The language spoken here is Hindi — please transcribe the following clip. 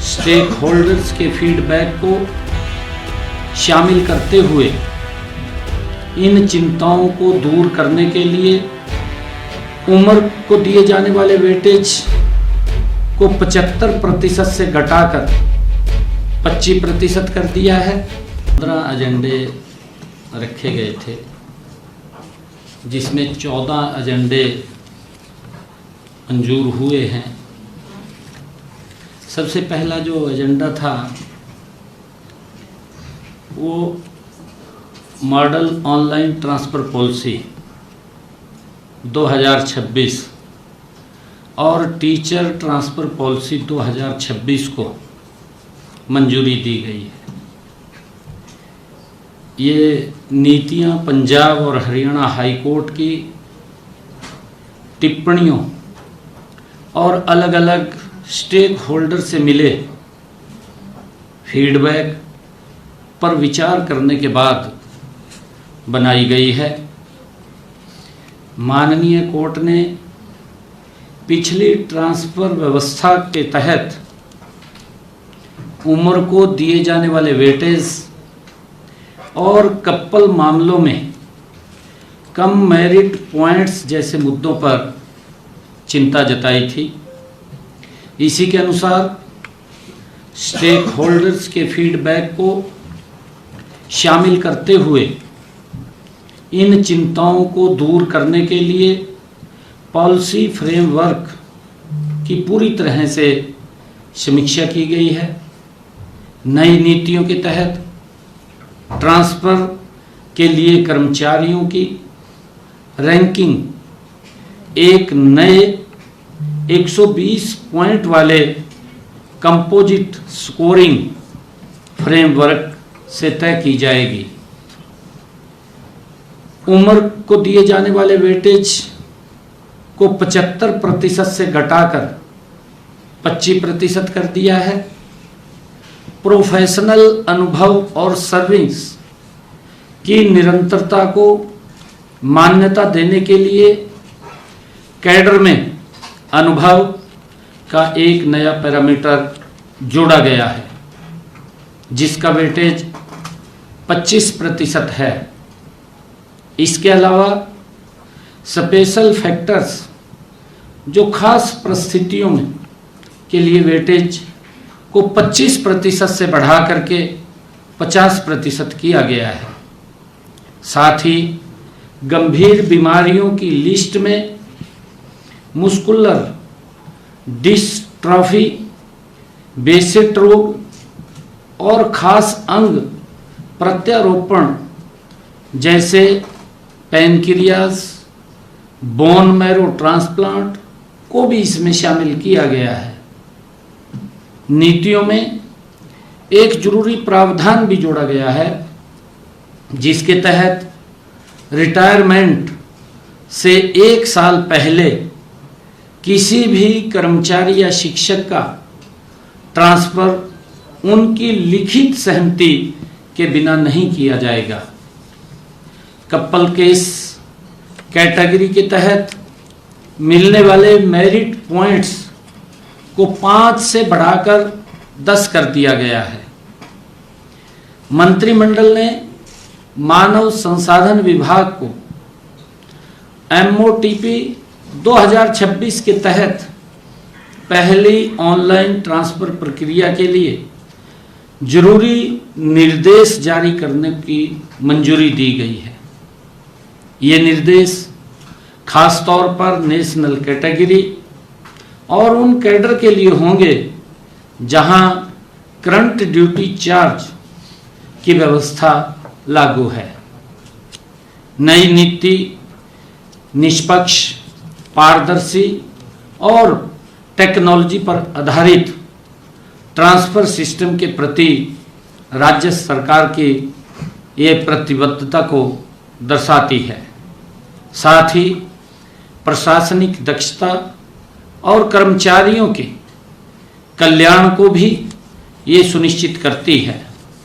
स्टेक होल्डर्स के फीडबैक को शामिल करते हुए इन चिंताओं को दूर करने के लिए उम्र को दिए जाने वाले वेटेज को 75% से घटाकर 25% कर दिया है। 15 एजेंडे रखे गए थे, जिसमें 14 एजेंडे मंजूर हुए हैं। सबसे पहला जो एजेंडा था वो मॉडल ऑनलाइन ट्रांसफ़र पॉलिसी 2026 और टीचर ट्रांसफ़र पॉलिसी 2026 को मंजूरी दी गई है। ये नीतियां पंजाब और हरियाणा हाई कोर्ट की टिप्पणियों और अलग अलग स्टेक होल्डर से मिले फीडबैक पर विचार करने के बाद बनाई गई है। माननीय कोर्ट ने पिछली ट्रांसफ़र व्यवस्था के तहत उम्र को दिए जाने वाले वेटेज और कपल मामलों में कम मेरिट पॉइंट्स जैसे मुद्दों पर चिंता जताई थी। इसी के अनुसार स्टेक होल्डर्स के फीडबैक को शामिल करते हुए इन चिंताओं को दूर करने के लिए पॉलिसी फ्रेमवर्क की पूरी तरह से समीक्षा की गई है। नई नीतियों के तहत ट्रांसफ़र के लिए कर्मचारियों की रैंकिंग एक नए 120 पॉइंट वाले कंपोजिट स्कोरिंग फ्रेमवर्क से तय की जाएगी। उम्र को दिए जाने वाले वेटेज को 75% से घटाकर 25% कर दिया है। प्रोफेशनल अनुभव और सर्विस की निरंतरता को मान्यता देने के लिए कैडर में अनुभव का एक नया पैरामीटर जोड़ा गया है, जिसका वेटेज 25% है। इसके अलावा स्पेशल फैक्टर्स जो खास परिस्थितियों में के लिए वेटेज को 25% से बढ़ा करके 50% किया गया है। साथ ही गंभीर बीमारियों की लिस्ट में मुस्कुलर डिस्ट्रॉफी, बेसेट रोग और खास अंग प्रत्यारोपण जैसे पैनक्रियास, बोन मैरो ट्रांसप्लांट को भी इसमें शामिल किया गया है। नीतियों में एक जरूरी प्रावधान भी जोड़ा गया है, जिसके तहत रिटायरमेंट से 1 साल पहले किसी भी कर्मचारी या शिक्षक का ट्रांसफ़र उनकी लिखित सहमति के बिना नहीं किया जाएगा। कपल केस कैटेगरी के तहत मिलने वाले मेरिट पॉइंट्स को 5 से बढ़ाकर 10 कर दिया गया है। मंत्रिमंडल ने मानव संसाधन विभाग को MOTP 2026 के तहत पहली ऑनलाइन ट्रांसफ़र प्रक्रिया के लिए जरूरी निर्देश जारी करने की मंजूरी दी गई है। ये निर्देश खास तौर पर नेशनल कैटेगरी और उन कैडर के लिए होंगे जहां करंट ड्यूटी चार्ज की व्यवस्था लागू है। नई नीति निष्पक्ष, पारदर्शी और टेक्नोलॉजी पर आधारित ट्रांसफ़र सिस्टम के प्रति राज्य सरकार की ये प्रतिबद्धता को दर्शाती है। साथ ही प्रशासनिक दक्षता और कर्मचारियों के कल्याण को भी ये सुनिश्चित करती है।